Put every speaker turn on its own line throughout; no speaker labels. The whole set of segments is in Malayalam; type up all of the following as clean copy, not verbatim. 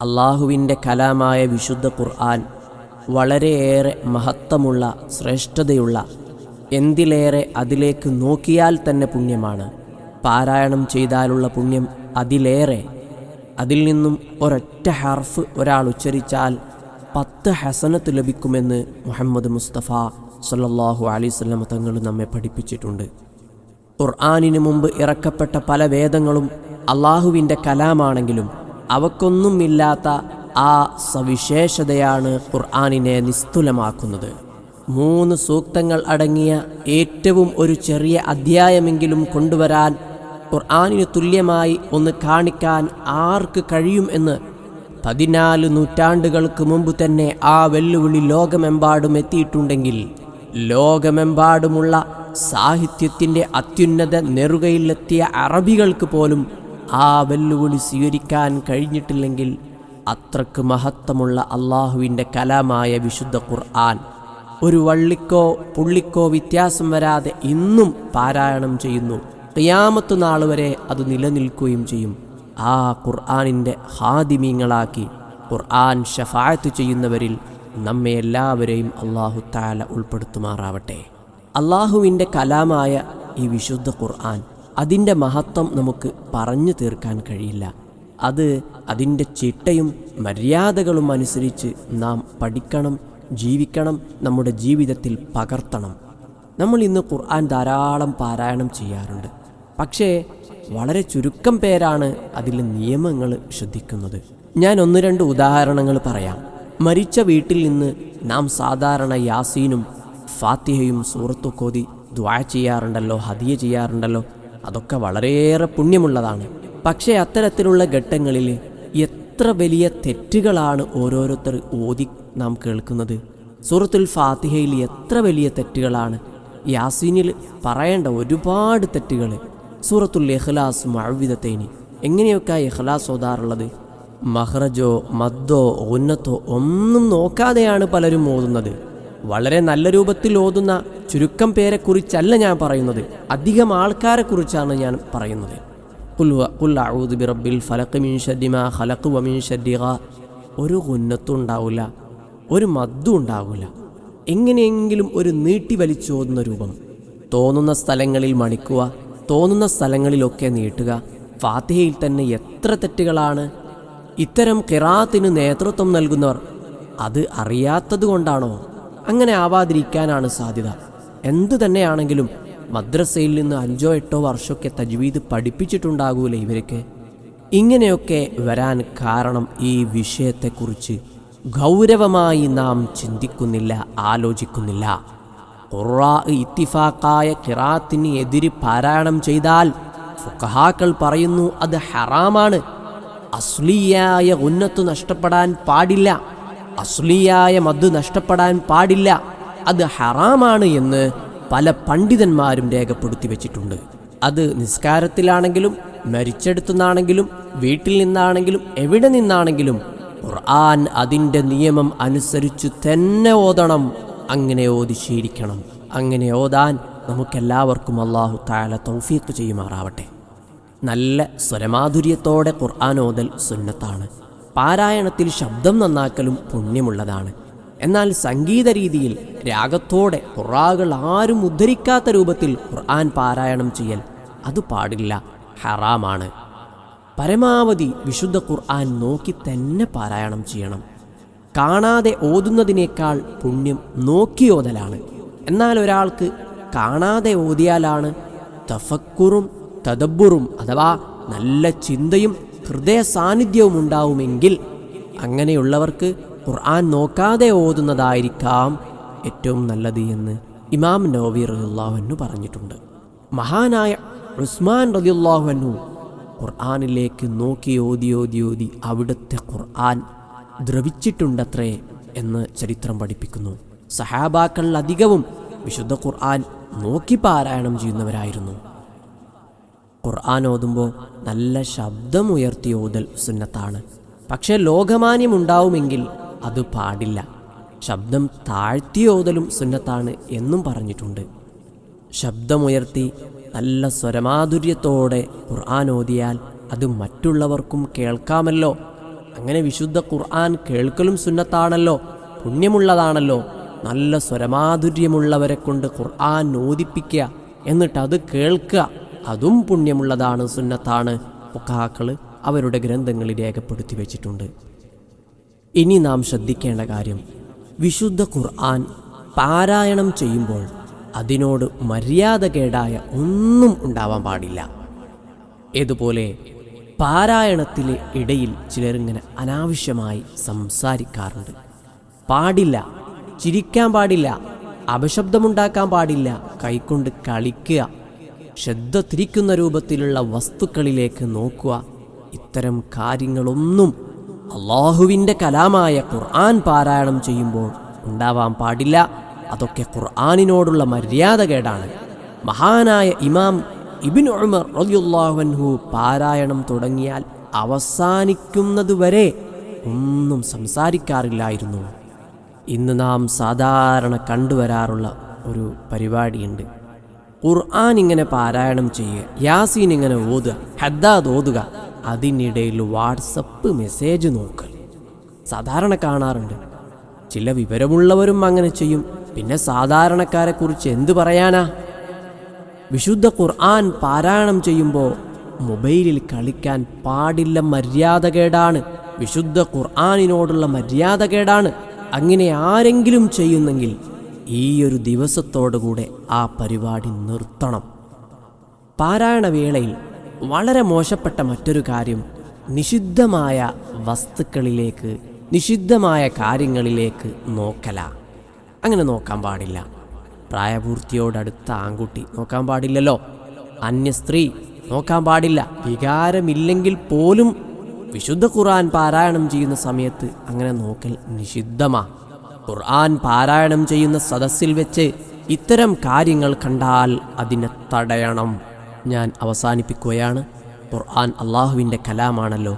അള്ളാഹുവിൻ്റെ കലാമായ വിശുദ്ധ ഖുർആൻ വളരെയേറെ മഹത്വമുള്ള, ശ്രേഷ്ഠതയുള്ള, എന്തിലേറെ അതിലേക്ക് നോക്കിയാൽ തന്നെ പുണ്യമാണ്. പാരായണം ചെയ്താലുള്ള പുണ്യം അതിലേറെ. അതിൽ നിന്നും ഒരൊറ്റ ഹർഫ് ഒരാൾ ഉച്ചരിച്ചാൽ 10 ഹസനത്ത് ലഭിക്കുമെന്ന് മുഹമ്മദ് മുസ്തഫ സല്ലല്ലാഹു അലൈഹി വസല്ലം തങ്ങൾ നമ്മെ പഠിപ്പിച്ചിട്ടുണ്ട്. ഖുർആനിന് മുമ്പ് ഇറക്കപ്പെട്ട പല വേദങ്ങളും അള്ളാഹുവിൻ്റെ കലാമാണെങ്കിലും അവക്കൊന്നുമില്ലാത്ത ആ സവിശേഷതയാണ് ഖുർആനിനെ നിസ്തുലമാക്കുന്നത്. 3 സൂക്തങ്ങൾ അടങ്ങിയ ഏറ്റവും ഒരു ചെറിയ അധ്യായമെങ്കിലും കൊണ്ടുവരാൻ ഖുർആനിന് തുല്യമായി ഒന്ന് കാണിക്കാൻ ആർക്ക് കഴിയും എന്ന് 14 നൂറ്റാണ്ടുകൾക്ക് മുമ്പ് തന്നെ ആ വെല്ലുവിളി ലോകമെമ്പാടും എത്തിയിട്ടുണ്ടെങ്കിൽ, ലോകമെമ്പാടുമുള്ള സാഹിത്യത്തിൻ്റെ അത്യുന്നത നെറുകയിലെത്തിയ അറബികൾക്ക് പോലും ആ വെല്ലുവിളി സ്വീകരിക്കാൻ കഴിഞ്ഞിട്ടില്ലെങ്കിൽ, അത്രക്ക് മഹത്വമുള്ള അള്ളാഹുവിൻ്റെ കലാമായ വിശുദ്ധ ഖുർആൻ ഒരു വള്ളിക്കോ പുള്ളിക്കോ വ്യത്യാസം വരാതെ ഇന്നും പാരായണം ചെയ്യുന്നു. ഖിയാമത്ത് നാൾ വരെ അത് നിലനിൽക്കുകയും ചെയ്യും. ആ ഖുർആനിൻ്റെ ഖാദിമീങ്ങളാക്കി ഖുർആൻ ശഫാഅത്ത് ചെയ്യുന്നവരിൽ നമ്മെ എല്ലാവരെയും അല്ലാഹു തആല ഉൾപ്പെടുത്തുമാറാവട്ടെ. അള്ളാഹുവിൻ്റെ കലാമായ ഈ വിശുദ്ധ ഖുർആൻ, അതിൻ്റെ മഹത്വം നമുക്ക് പറഞ്ഞു തീർക്കാൻ കഴിയില്ല. അത് അതിൻ്റെ ചിട്ടയും മര്യാദകളും അനുസരിച്ച് നാം പഠിക്കണം, ജീവിക്കണം, നമ്മുടെ ജീവിതത്തിൽ പകർത്തണം. നമ്മൾ ഇന്ന് ഖുർആൻ ധാരാളം പാരായണം ചെയ്യാറുണ്ട്. പക്ഷേ വളരെ ചുരുക്കം പേരാണ് അതിലെ നിയമങ്ങൾ ശ്രദ്ധിക്കുന്നത്. ഞാൻ 1-2 ഉദാഹരണങ്ങൾ പറയാം. മരിച്ച വീട്ടിൽ നിന്ന് നാം സാധാരണ യാസീനും ഫാത്തിഹയും സൂറത്തും ഓതി ദുആ ചെയ്യാറുണ്ടല്ലോ, ഹദിയ ചെയ്യാറുണ്ടല്ലോ. അതൊക്കെ വളരെയേറെ പുണ്യമുള്ളതാണ്. പക്ഷേ അത്തരത്തിലുള്ള ഘട്ടങ്ങളിൽ എത്ര വലിയ തെറ്റുകളാണ് ഓരോരുത്തർ ഓതി നാം കേൾക്കുന്നത്. സൂറത്തുൽ ഫാത്തിഹയിൽ എത്ര വലിയ തെറ്റുകളാണ്, യാസീനിൽ പറയേണ്ട ഒരുപാട് തെറ്റുകൾ. സൂറത്തുൽ ഇഖ്ലാസ്, മുഅവ്വിദത്തൈനി, എങ്ങനെയൊക്കെ ഇഖ്ലാസ് ഓതാറുള്ളത്? മഖ്റജോ മദ്ദോ ഉന്നത്തോ ഒന്നും നോക്കാതെയാണ് പലരും ഓതുന്നത്. വളരെ നല്ല രൂപത്തിൽ ഓതുന്ന ചുരുക്കം പേരെക്കുറിച്ചല്ല ഞാൻ പറയുന്നത്, അധികം ആൾക്കാരെക്കുറിച്ചാണ് ഞാൻ പറയുന്നത്. ഖുൽ അഊദു ബിറബ്ബിൽ ഫലഖ് മിൻ ശർരി മാ ഖലഖ് വ മിൻ ശർരി ഒരു ഉന്നത്തും ഉണ്ടാവില്ല, ഒരു മദ്ദും ഉണ്ടാവില്ല. എങ്ങനെയെങ്കിലും ഒരു നീട്ടി വലിച്ചോതുന്ന രൂപം. തോന്നുന്ന സ്ഥലങ്ങളിൽ മണിക്കുക, തോന്നുന്ന സ്ഥലങ്ങളിലൊക്കെ നീട്ടുക. ഫാത്തിഹയിൽ തന്നെ എത്ര തെറ്റുകളാണ്. ഇത്തരം ഖിറാഅത്തിന് നേതൃത്വം നൽകുന്നവർ അത് അറിയാത്തത് കൊണ്ടാണോ? അങ്ങനെ ആവാതിരിക്കാനാണ് സാധ്യത. എന്തു തന്നെയാണെങ്കിലും മദ്രസയിൽ നിന്ന് 5-8 വർഷമൊക്കെ തജ്വീദ് പഠിപ്പിച്ചിട്ടുണ്ടാകൂലേ ഇവർക്ക്. ഇങ്ങനെയൊക്കെ വരാൻ കാരണം ഈ വിഷയത്തെക്കുറിച്ച് ഗൗരവമായി നാം ചിന്തിക്കുന്നില്ല, ആലോചിക്കുന്നില്ല. ഖുർആ ഇത്തിഫാഖായ ഖിറാഅത്തിന് എതിര് പാരായണം ചെയ്താൽ ഫുഖഹാക്കൾ പറയുന്നു അത് ഹറാമാണ്. അസ്ലിയായ ഉന്നത്ത് നഷ്ടപ്പെടാൻ പാടില്ല, അസ്ലിയായ മദ് നഷ്ടപ്പെടാൻ പാടില്ല, അത് ഹറാമാണ് എന്ന് പല പണ്ഡിതന്മാരും രേഖപ്പെടുത്തി വെച്ചിട്ടുണ്ട്. അത് നിസ്കാരത്തിലാണെങ്കിലും മരിച്ചെടുത്തുനിന്നാണെങ്കിലും വീട്ടിൽ നിന്നാണെങ്കിലും എവിടെ നിന്നാണെങ്കിലും ഖുർആൻ അതിൻ്റെ നിയമം അനുസരിച്ച് തന്നെ ഓതണം. അങ്ങനെ ഓതി ശീലിക്കണം. അങ്ങനെ ഓതാൻ നമുക്കെല്ലാവർക്കും അല്ലാഹു തആല തൗഫീഖ് ചെയ്യുമാറാവട്ടെ. നല്ല സ്വരമാധുര്യത്തോടെ ഖുർആൻ ഓതൽ സുന്നത്താണ്. പാരായണത്തിൽ ശബ്ദം നന്നാക്കലും പുണ്യമുള്ളതാണ്. എന്നാൽ സംഗീത രീതിയിൽ രാഗത്തോടെ ഖുറാകൾ ആരും ഉദ്ധരിക്കാത്ത രൂപത്തിൽ ഖുർആൻ പാരായണം ചെയ്യൽ അത് പാടില്ല, ഹറാമാണ്. പരമാവധി വിശുദ്ധ ഖുർആൻ നോക്കി തന്നെ പാരായണം ചെയ്യണം. കാണാതെ ഓതുന്നതിനേക്കാൾ പുണ്യം നോക്കി ഓതലാണ്. എന്നാൽ ഒരാൾക്ക് കാണാതെ ഓതിയാലാണ് തഫക്കുറും തദബ്ബുറും അഥവാ നല്ല ചിന്തയും ഹൃദയ സാന്നിധ്യവും ഉണ്ടാവുമെങ്കിൽ അങ്ങനെയുള്ളവർക്ക് ഖുർആൻ നോക്കാതെ ഓതുന്നതായിരിക്കാം ഏറ്റവും നല്ലത് എന്ന് ഇമാം നവവി റളിയല്ലാഹു അൻഹു പറഞ്ഞിട്ടുണ്ട്. മഹാനായ ഉസ്മാൻ റളിയല്ലാഹു അൻഹു ഖുർആനിലേക്ക് നോക്കി ഓതി അവിടുത്തെ ഖുർആൻ ദ്രവിച്ചിട്ടുണ്ടത്രേ എന്ന് ചരിത്രം പഠിപ്പിക്കുന്നു. സഹാബാക്കൾ അധികവും വിശുദ്ധ ഖുർആൻ നോക്കി പാരായണം ചെയ്യുന്നവരായിരുന്നു. ഖുർആൻ ഓതുമ്പോൾ നല്ല ശബ്ദമുയർത്തി ഓതൽ സുന്നത്താണ്. പക്ഷേ ലോകമാന്യമുണ്ടാവുമെങ്കിൽ അത് പാടില്ല. ശബ്ദം താഴ്ത്തി ഓതലും സുന്നത്താണ് എന്നും പറഞ്ഞിട്ടുണ്ട്. ശബ്ദമുയർത്തി നല്ല സ്വരമാധുര്യത്തോടെ ഖുർആൻ ഓതിയാൽ അത് മറ്റുള്ളവർക്കും കേൾക്കാമല്ലോ. അങ്ങനെ വിശുദ്ധ ഖുർആൻ കേൾക്കലും സുന്നത്താണല്ലോ, പുണ്യമുള്ളതാണല്ലോ. നല്ല സ്വരമാധുര്യമുള്ളവരെ കൊണ്ട് ഖുർആൻ ഓതിപ്പിക്കുക, എന്നിട്ട് അത് കേൾക്കുക, അതും പുണ്യമുള്ളതാണ്, സുന്നത്താണ്. ഫുഖഹാക്കൾ അവരുടെ ഗ്രന്ഥങ്ങളിൽ രേഖപ്പെടുത്തി വച്ചിട്ടുണ്ട്. ഇനി നാം ശ്രദ്ധിക്കേണ്ട കാര്യം, വിശുദ്ധ ഖുർആൻ പാരായണം ചെയ്യുമ്പോൾ അതിനോട് മര്യാദകേടായ ഒന്നും ഉണ്ടാവാൻ പാടില്ല. ഇതുപോലെ പാരായണത്തിലെ ഇടയിൽ ചിലരിങ്ങനെ അനാവശ്യമായി സംസാരിക്കാറുണ്ട്. പാടില്ല. ചിരിക്കാൻ പാടില്ല, അപശബ്ദമുണ്ടാക്കാൻ പാടില്ല, കൈകൊണ്ട് കളിക്കുക, ശ്രദ്ധ തിരിക്കുന്ന രൂപത്തിലുള്ള വസ്തുക്കളിലേക്ക് നോക്കുക. ഇത്തരം കാര്യങ്ങളൊന്നും അള്ളാഹുവിൻ്റെ കലാമായ ഖുർആൻ പാരായണം ചെയ്യുമ്പോൾ ഉണ്ടാവാൻ പാടില്ല. അതൊക്കെ ഖുർആനിനോടുള്ള മര്യാദകേടാണ്. മഹാനായ ഇമാം ഇബ്നു ഉമർ റളിയല്ലാഹു അൻഹു പാരായണം തുടങ്ങിയാൽ അവസാനിക്കുന്നതുവരെ ഒന്നും സംസാരിക്കാറില്ലായിരുന്നു. ഇന്ന് നാം സാധാരണ കണ്ടുവരാറുള്ള ഒരു പരിപാടിയുണ്ട്. ഖുർആൻ ഇങ്ങനെ പാരായണം ചെയ്യുക, യാസീൻ ഇങ്ങനെ ഓതുക, ഹദ്ദാദ് ഓതുക, അതിനിടയിൽ വാട്സപ്പ് മെസ്സേജ് നോക്കൽ സാധാരണ കാണാറുണ്ട്. ചില വിവരമുള്ളവരും അങ്ങനെ ചെയ്യും. പിന്നെ സാധാരണക്കാരെക്കുറിച്ച് എന്തു പറയാനാ? വിശുദ്ധ ഖുർആൻ പാരായണം ചെയ്യുമ്പോൾ മൊബൈലിൽ കളിക്കാൻ പാടില്ല, മര്യാദകേടാണ്. വിശുദ്ധ ഖുർആനിനോടുള്ള മര്യാദകേടാണ്. അങ്ങനെ ആരെങ്കിലും ചെയ്യുന്നെങ്കിൽ ഈ ഒരു ദിവസത്തോടുകൂടെ ആ പരിപാടി നിർത്തണം. പാരായണ വേളയിൽ വളരെ മോശപ്പെട്ട മറ്റൊരു കാര്യം, നിഷിദ്ധമായ വസ്തുക്കളിലേക്ക്, നിഷിദ്ധമായ കാര്യങ്ങളിലേക്ക് നോക്കല. അങ്ങനെ നോക്കാൻ പാടില്ല. പ്രായപൂർത്തിയോടടുത്ത ആൺകുട്ടി നോക്കാൻ പാടില്ലല്ലോ, അന്യ സ്ത്രീ നോക്കാൻ പാടില്ല. വികാരമില്ലെങ്കിൽ പോലും വിശുദ്ധ ഖുർആൻ പാരായണം ചെയ്യുന്ന സമയത്ത് അങ്ങനെ നോക്കൽ നിഷിദ്ധമാ. ഖുർആൻ പാരായണം ചെയ്യുന്ന സദസ്സിൽ വെച്ച് ഇത്തരം കാര്യങ്ങൾ കണ്ടാൽ അതിനെ തടയണം. ഞാൻ അവസാനിപ്പിക്കുകയാണ്. ഖുർആൻ അള്ളാഹുവിൻ്റെ കലാമാണല്ലോ.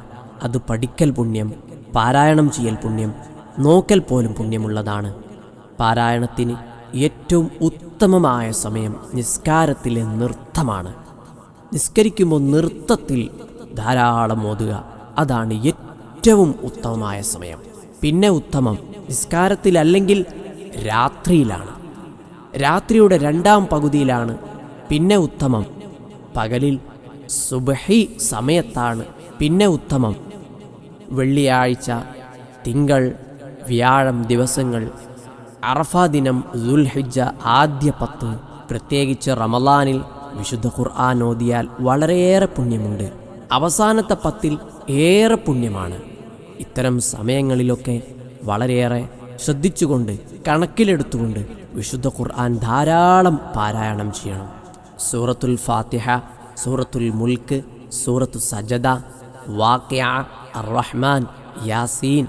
അത് പഠിക്കൽ പുണ്യം, പാരായണം ചെയ്യൽ പുണ്യം, നോക്കൽ പോലും പുണ്യമുള്ളതാണ്. പാരായണത്തിന് ഏറ്റവും ഉത്തമമായ സമയം നിസ്കാരത്തിലെ നൃത്തമാണ്. നിസ്കരിക്കുമ്പോൾ നൃത്തത്തിൽ ധാരാളം ഓതുക, അതാണ് ഏറ്റവും ഉത്തമമായ സമയം. പിന്നെ ഉത്തമം നിസ്കാരത്തിലല്ലെങ്കിൽ രാത്രിയിലാണ്, രാത്രിയുടെ രണ്ടാം പകുതിയിലാണ്. പിന്നെ ഉത്തമം പകലിൽ സുബ്ഹി സമയത്താണ്. പിന്നെ ഉത്തമം വെള്ളിയാഴ്ച, തിങ്കൾ, വ്യാഴം ദിവസങ്ങൾ, അറഫ ദിനം, ദുൽഹിജ്ജ ആദ്യ 10, പ്രത്യേകിച്ച് റമളാനിൽ വിശുദ്ധ ഖുർആൻ ഓതിയാൽ വളരെയേറെ പുണ്യമുണ്ട്. അവസാനത്തെ 10 ഏറെ പുണ്യമാണ്. ഇത്തരം സമയങ്ങളിലൊക്കെ വളരെയേറെ ശ്രദ്ധിച്ചുകൊണ്ട്, കണക്കിലെടുത്തുകൊണ്ട് വിശുദ്ധ ഖുർആൻ ധാരാളം പാരായണം ചെയ്യണം. സൂറത്തുൽ ഫാത്തിഹ, സൂറത്തുൽ മുൽക്ക്, സൂറത്തു സജദ, വാഖിഅ, അർ-റഹ്മാൻ, യാസീൻ,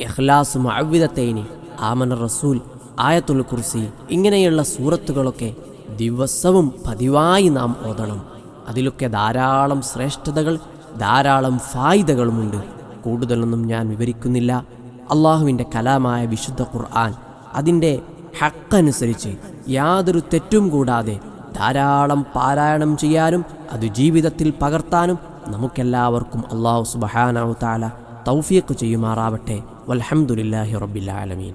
ഇഖ്ലാസ്, മുഅവ്വിദത്തൈനി, ആമന റസൂൽ, ആയത്തുൽ കുർസി, ഇങ്ങനെയുള്ള സൂറത്തുകളൊക്കെ ദിവസവും പതിവായി നാം ഓതണം. അതിലൊക്കെ ധാരാളം ശ്രേഷ്ഠതകൾ, ധാരാളം ഫായിദകളുമുണ്ട്. കൂടുതലൊന്നും ഞാൻ വിവരിക്കുന്നില്ല. അള്ളാഹുവിൻ്റെ കലാമായ വിശുദ്ധ ഖുർആൻ അതിൻ്റെ ഹക്കനുസരിച്ച് യാതൊരു തെറ്റും കൂടാതെ ധാരാളം പാരായണം ചെയ്യാനും അത് ജീവിതത്തിൽ പകർത്താനും നമുക്കെല്ലാവർക്കും അള്ളാഹു സുബ്ഹാനഹു വ തആല തൗഫീഖ് ചെയ്യുമാറാവട്ടെ. വൽഹംദുലില്ലാഹി റബ്ബിൽ ആലമീൻ.